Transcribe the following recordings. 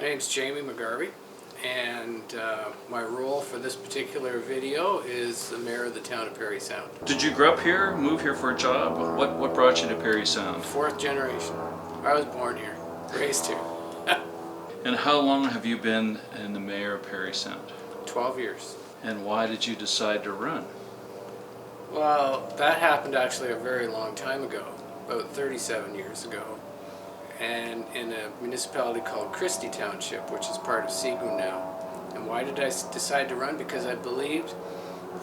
name's Jamie McGarvey, and my role for this particular video is the mayor of the town of Parry Sound. Did you grow up here, move here for a job? What brought you to Parry Sound? Fourth generation. I was born here, raised here. And how long have you been in the mayor of Parry Sound? 12 years. And why did you decide to run? Well, that happened actually a very long time ago, about 37 years ago, and in a municipality called Christie Township, which is part of Seagoon now. And why did I decide to run? Because I believed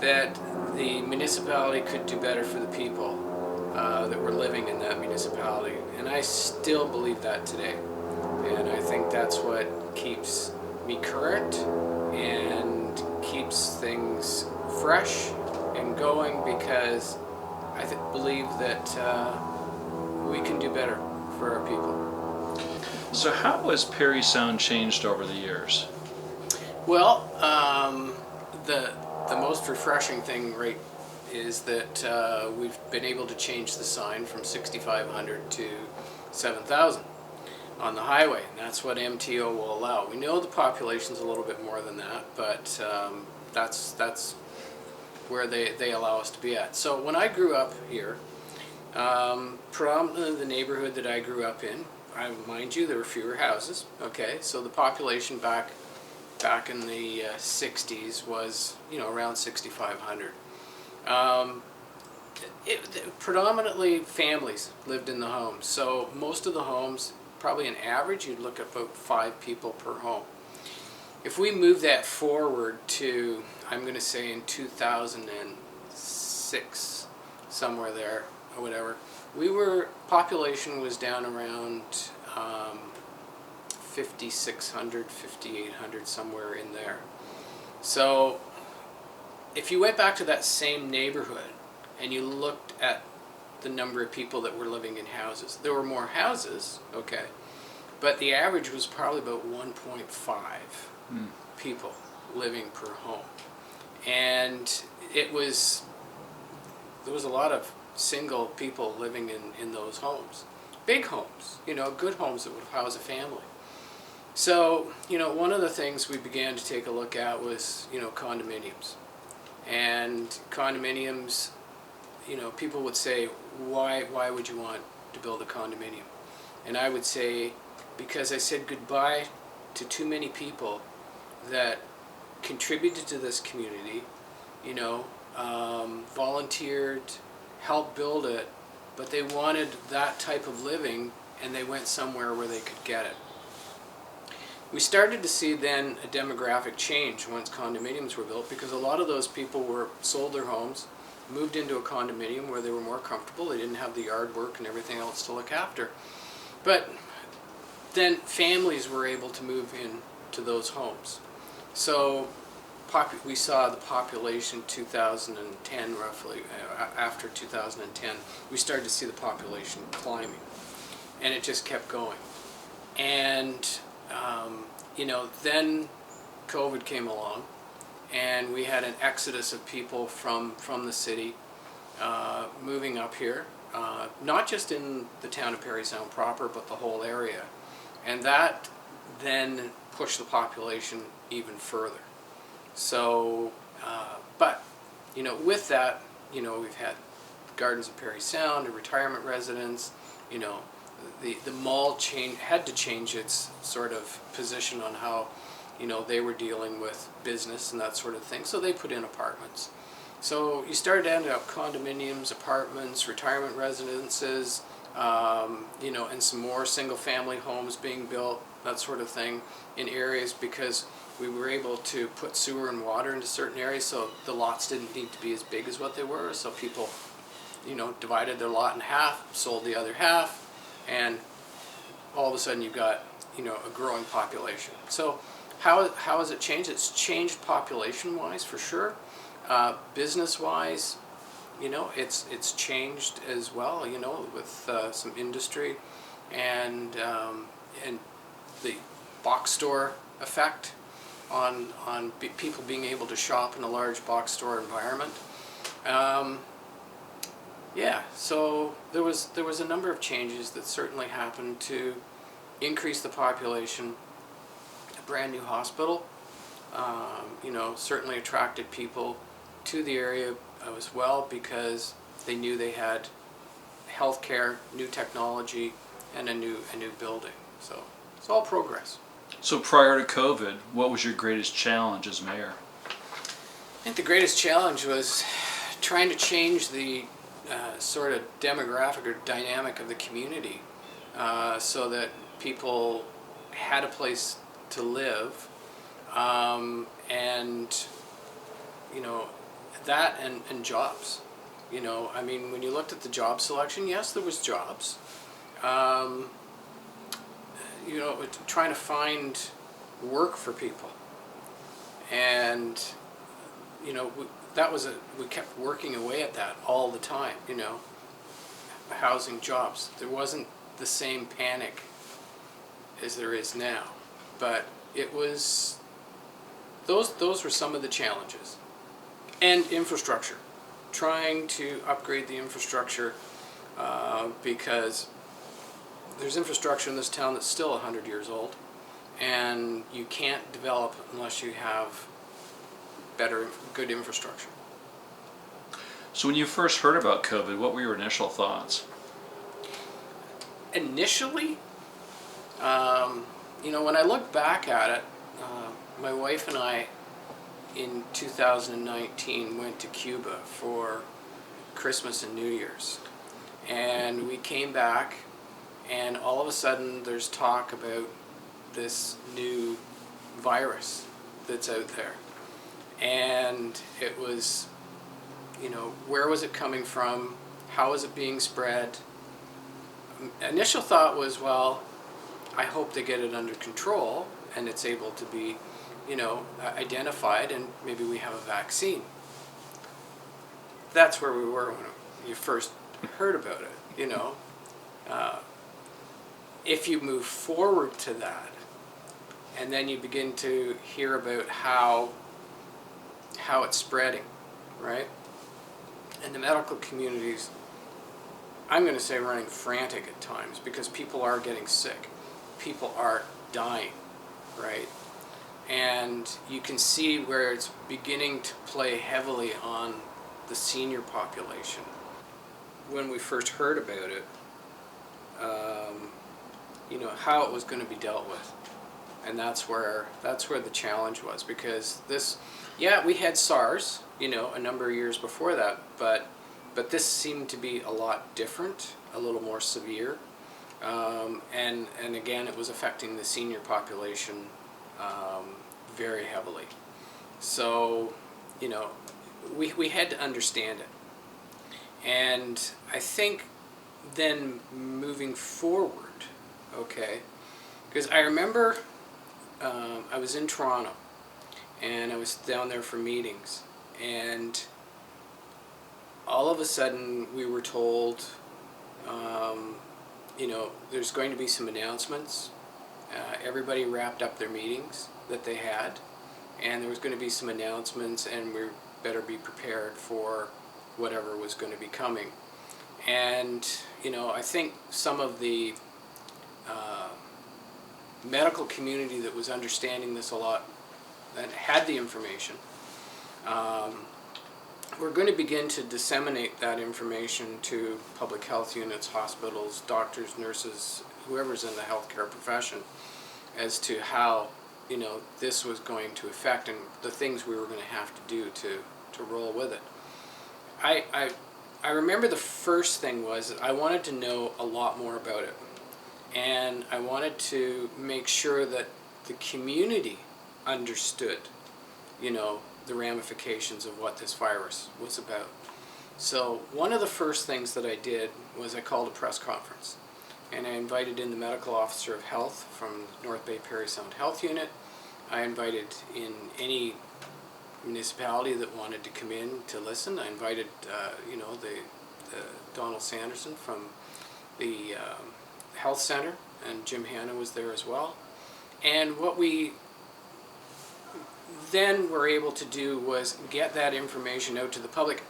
that the municipality could do better for the people that were living in that municipality, and I still believe that today. And I think that's what keeps me current and keeps things fresh and going, because I believe that we can do better for our people. So how has Parry Sound changed over the years? Well, the most refreshing thing, right, is that we've been able to change the sign from 6,500 to 7,000 on the highway, and that's what MTO will allow. We know the population's a little bit more than that, but that's where they allow us to be at. So when I grew up here, predominantly the neighborhood that I grew up in, mind you, there were fewer houses, okay, so the population back in the 60s was, around 6,500. Predominantly families lived in the homes, so most of the homes, probably an average, you'd look at about 5 people per home. If we move that forward to, I'm going to say in 2006, somewhere there, or whatever, population was down around 5,600, 5,800, somewhere in there. So if you went back to that same neighborhood and you looked at the number of people that were living in houses, there were more houses, okay, but the average was probably about 1.5 people living per home. And there was a lot of single people living in those homes. Big homes, good homes that would house a family. So, one of the things we began to take a look at was, condominiums. And condominiums, people would say, why would you want to build a condominium? And I would say, because I said goodbye to too many people that contributed to this community, volunteered, helped build it, but they wanted that type of living, and they went somewhere where they could get it. We started to see then a demographic change once condominiums were built, because a lot of those people sold their homes, moved into a condominium where they were more comfortable. They didn't have the yard work and everything else to look after. But then families were able to move into those homes. So we saw the population 2010, roughly, after 2010, we started to see the population climbing. And it just kept going. And then COVID came along, and we had an exodus of people from the city moving up here, not just in the town of Parry Sound proper, but the whole area. And that then pushed the population even further. So, but, with that, we've had Gardens of Parry Sound, a retirement residence, the mall had to change its sort of position on how, they were dealing with business and that sort of thing. So they put in apartments. So you started to end up condominiums, apartments, retirement residences, and some more single-family homes being built, that sort of thing, in areas, because we were able to put sewer and water into certain areas, so the lots didn't need to be as big as what they were. So people, divided their lot in half, sold the other half, and all of a sudden you've got, a growing population. So how has it changed? It's changed population-wise, for sure. Business-wise, it's changed as well, with some industry and the box store effect on people being able to shop in a large box store environment. Yeah, so there was a number of changes that certainly happened to increase the population, brand new hospital, certainly attracted people to the area as well because they knew they had healthcare, new technology, and a new building. So it's all progress. So prior to COVID, what was your greatest challenge as mayor? I think the greatest challenge was trying to change the sort of demographic or dynamic of the community so that people had a place to live, and that and jobs. When you looked at the job selection, yes, there was jobs. Trying to find work for people, and we kept working away at that all the time. Housing, jobs. There wasn't the same panic as there is now, but it was those were some of the challenges. And infrastructure, trying to upgrade the infrastructure because there's infrastructure in this town that's still 100 years old, and you can't develop unless you have good infrastructure. So when you first heard about COVID, what were your initial thoughts? Initially, when I look back at it, my wife and I in 2019 went to Cuba for Christmas and New Year's, and we came back, and all of a sudden there's talk about this new virus that's out there, and it was, where was it coming from? How is it being spread? Initial thought was, well, I hope they get it under control and it's able to be, identified, and maybe we have a vaccine. That's where we were when you first heard about it, If you move forward to that, and then you begin to hear about how it's spreading, right? And the medical communities, I'm going to say, running frantic at times because people are getting sick. People are dying, right? And you can see where it's beginning to play heavily on the senior population. When we first heard about it, how it was going to be dealt with. And that's where the challenge was, because we had SARS, a number of years before that, but this seemed to be a lot different, a little more severe, and again, it was affecting the senior population very heavily. So, we had to understand it, and I think then moving forward, okay, because I remember I was in Toronto, and I was down there for meetings, and all of a sudden we were told, there's going to be some announcements. Everybody wrapped up their meetings that they had, and there was going to be some announcements, and we better be prepared for whatever was going to be coming. And, I think some of the medical community that was understanding this a lot and had the information, we're going to begin to disseminate that information to public health units, hospitals, doctors, nurses, whoever's in the healthcare profession, as to how, this was going to affect and the things we were going to have to do to roll with it. I remember the first thing was I wanted to know a lot more about it, and I wanted to make sure that the community understood, the ramifications of what this virus was about. So one of the first things that I did was I called a press conference, and I invited in the medical officer of health from North Bay Parry Sound Health Unit. I invited in any municipality that wanted to come in to listen. I invited, the Donald Sanderson from the health center, and Jim Hanna was there as well. And what we then were able to do was get that information out to the public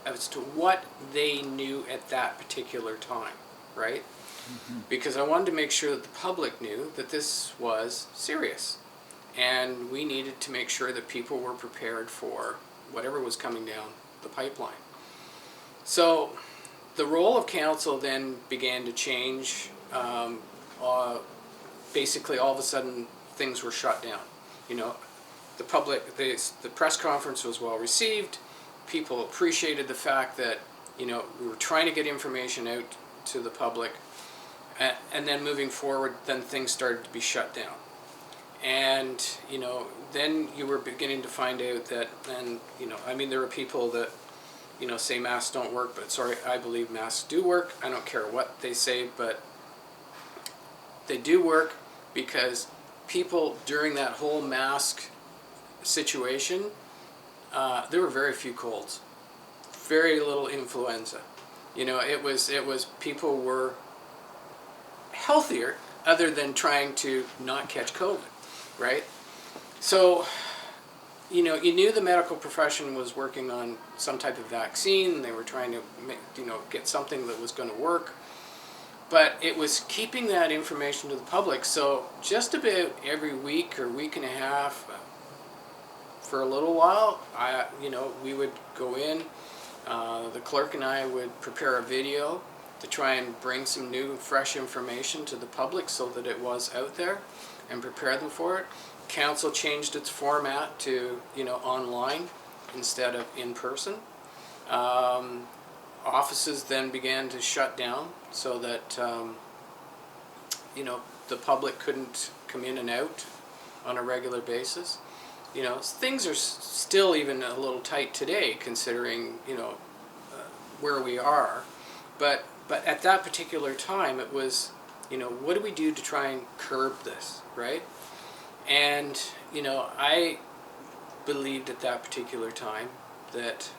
as to what they knew at that particular time, right? Mm-hmm. Because I wanted to make sure that the public knew that this was serious. and we needed to make sure that people were prepared for whatever was coming down the pipeline. So the role of council then began to change. Basically, all of a sudden, things were shut down. The press conference was well received. People appreciated the fact that we were trying to get information out to the public, and then moving forward, then things started to be shut down. And then you were beginning to find out that, and there were people that say masks don't work, but sorry, I believe masks do work. I don't care what they say, but they do work, because people during that whole mask situation, there were very few colds, very little influenza. It was people were healthier, other than trying to not catch COVID, right? So, you knew the medical profession was working on some type of vaccine. They were trying to get something that was going to work. But it was keeping that information to the public. So just about every week or week and a half, for a little while, we would go in. The clerk and I would prepare a video to try and bring some new, fresh information to the public so that it was out there, and prepare them for it. Council changed its format to online instead of in person. Offices then began to shut down so that the public couldn't come in and out on a regular basis. Things are still even a little tight today, considering where we are. But at that particular time, it was what do we do to try and curb this, right? And I believed at that particular time that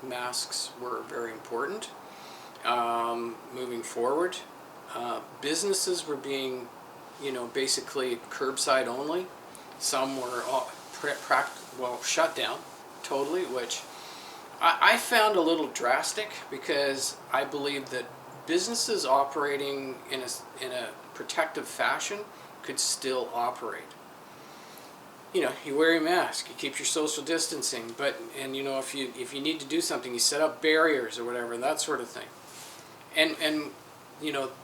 masks were very important. Moving forward, businesses were being, basically curbside only. Some were shut down totally, which I found a little drastic, because I believe that businesses operating in a protective fashion could still operate. You wear your mask, you keep your social distancing, and if you need to do something, you set up barriers or whatever, that sort of thing. And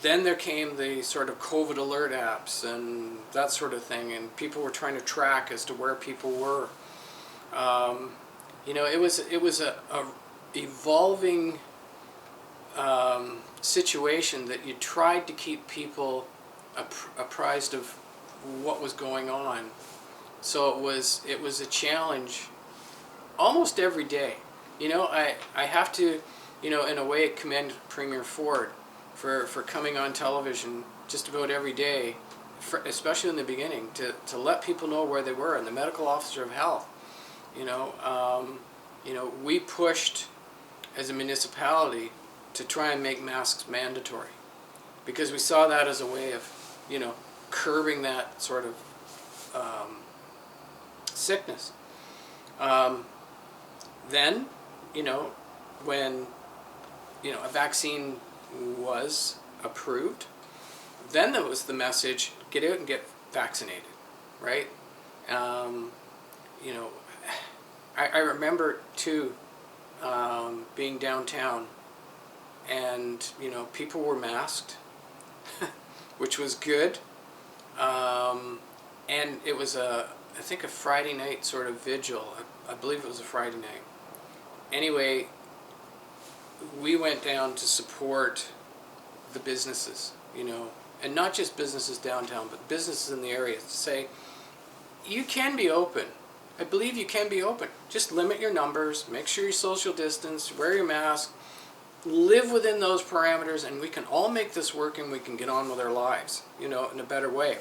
then there came the sort of COVID alert apps and that sort of thing, and people were trying to track as to where people were. It was a evolving situation that you tried to keep people apprised of what was going on. So it was a challenge almost every day. I have to, in a way, commend Premier Ford for coming on television just about every day, especially in the beginning, to let people know where they were, and the medical officer of health. We pushed as a municipality to try and make masks mandatory, because we saw that as a way of, curbing that sort of sickness. Then, when, a vaccine was approved, then there was the message, get out and get vaccinated, right? I remember, too, being downtown, and, people were masked, which was good. And it was I think a Friday night sort of vigil. I believe it was a Friday night. Anyway, we went down to support the businesses, and not just businesses downtown, but businesses in the area, to say, you can be open. I believe you can be open. Just limit your numbers, make sure you social distance, wear your mask, live within those parameters, and we can all make this work, and we can get on with our lives, in a better way.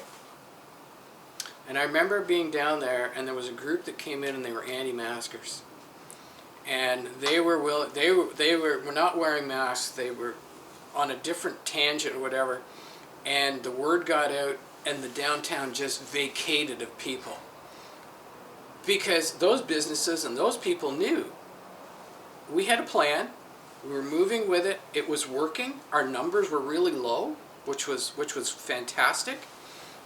And I remember being down there, and there was a group that came in, and they were anti-maskers, and they were not wearing masks. They were on a different tangent or whatever, and the word got out, and the downtown just vacated of people, because those businesses and those people knew we had a plan. We were moving with it. It was working. Our numbers were really low, which was fantastic.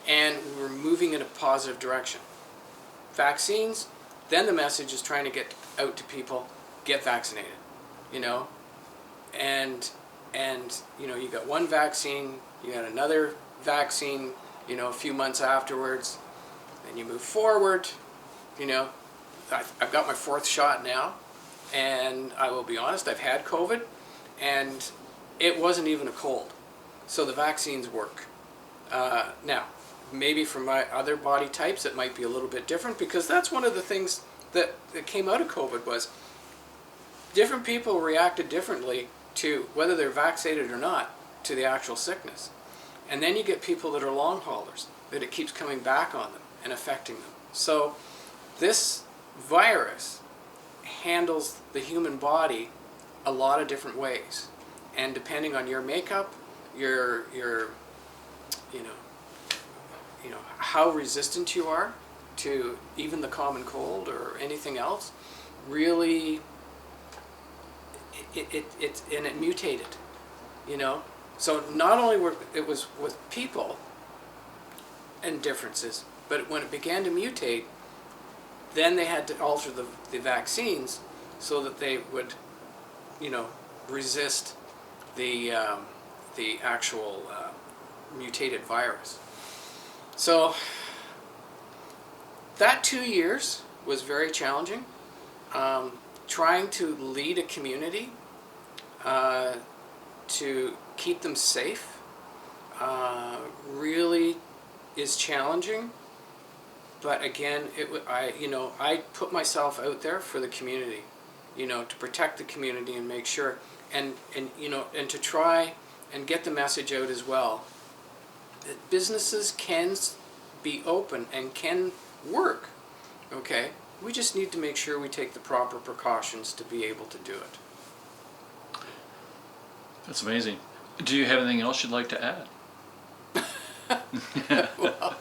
And we were moving in a positive direction. vaccines, then the message is trying to get out to people, get vaccinated, you know, and you know, you got one vaccine, you got another vaccine, you know, a few months afterwards, then you move forward, you know. I've got my 4th shot now, and I will be honest, I've had COVID, and it wasn't even a cold. So the vaccines work. Now, maybe for my other body types, it might be a little bit different, because that's one of the things that came out of COVID was different people reacted differently to whether they're vaccinated or not to the actual sickness. And then you get people that are long haulers, that it keeps coming back on them and affecting them. So this virus handles the human body a lot of different ways, and depending on your makeup, your you know how resistant you are to even the common cold or anything else, really it mutated, you know. So not only it was with people and differences, but when it began to mutate, then they had to alter the vaccines so that they would, you know, resist the actual mutated virus. So that 2 years was very challenging. Trying to lead a community to keep them safe really is challenging. But again, I put myself out there for the community, you know, to protect the community and make sure, and you know, and to try and get the message out as well that businesses can be open and can work. Okay, we just need to make sure we take the proper precautions to be able to do it. That's amazing. Do you have anything else you'd like to add? Well,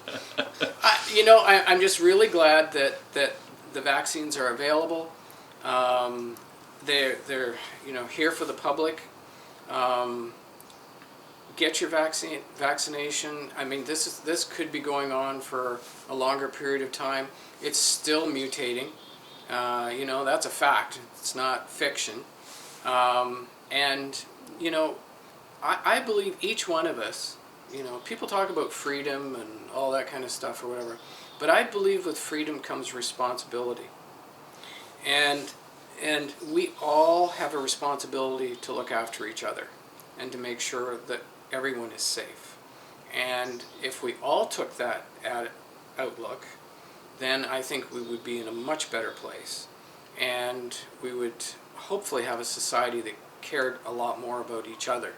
you know, I'm just really glad that the vaccines are available. They're you know, here for the public. Get your vaccination. I mean, this could be going on for a longer period of time. It's still mutating. You know, that's a fact. It's not fiction. And you know, I believe each one of us, you know, people talk about freedom and all that kind of stuff or whatever, but I believe with freedom comes responsibility. And we all have a responsibility to look after each other and to make sure that everyone is safe. And if we all took that outlook, then I think we would be in a much better place. And we would hopefully have a society that cared a lot more about each other.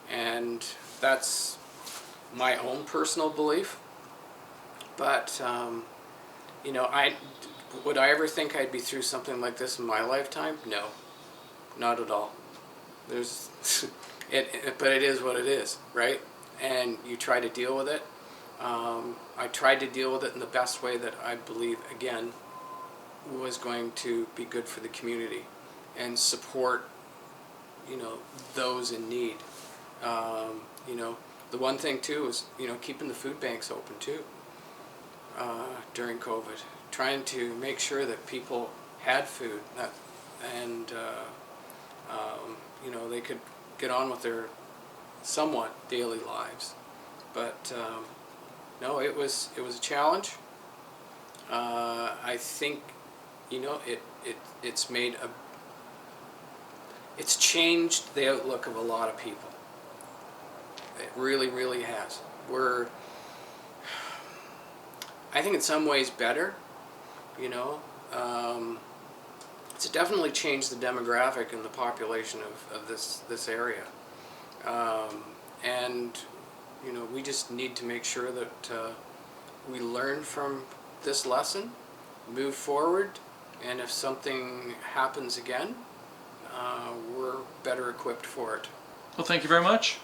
And that's my own personal belief. But, you know, would I ever think I'd be through something like this in my lifetime? No, not at all. But it is what it is, right? And you try to deal with it. I tried to deal with it in the best way that I believe, again, was going to be good for the community and support, you know, those in need. You know, the one thing too is, you know, keeping the food banks open too during COVID, trying to make sure that people had food and you know, they could get on with their somewhat daily lives. But no, it was a challenge. I think, you know, it's changed the outlook of a lot of people. It really, really has. I think in some ways better, you know. It's definitely changed the demographic and the population of this area. And, you know, we just need to make sure that we learn from this lesson, move forward, and if something happens again, we're better equipped for it. Well, thank you very much.